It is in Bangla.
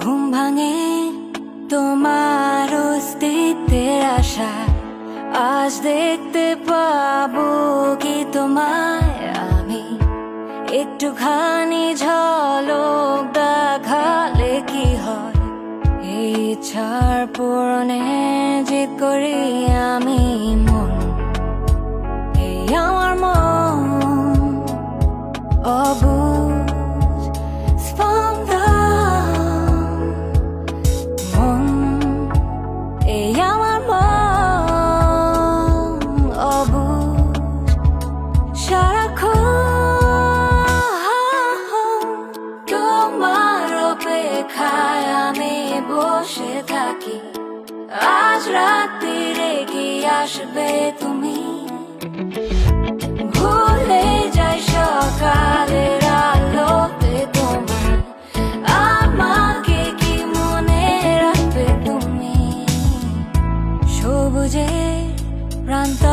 ঘুম ভাঙে তোমার অস্তিত্বের আশা, আজ দেখতে পাবো কি তোমায় আমি, একটুখানি ঝলক দেখালে কি হয়, এই ইচ্ছার পূরণে জিত করি আমি মন, এই আমার মন অবুঝ স্পন্দন, মন এই আমার মন অবুঝ সারাক্ষণ তোমার অপেক্ষায় আমি বসে থাকি, আজ রাত্রিরে কি আসবে তুমি, ভুলে যাই সকালের আলোতে তোমার, আমাকে কি মনে রাখবে তুমি, সবুজের প্রান্ত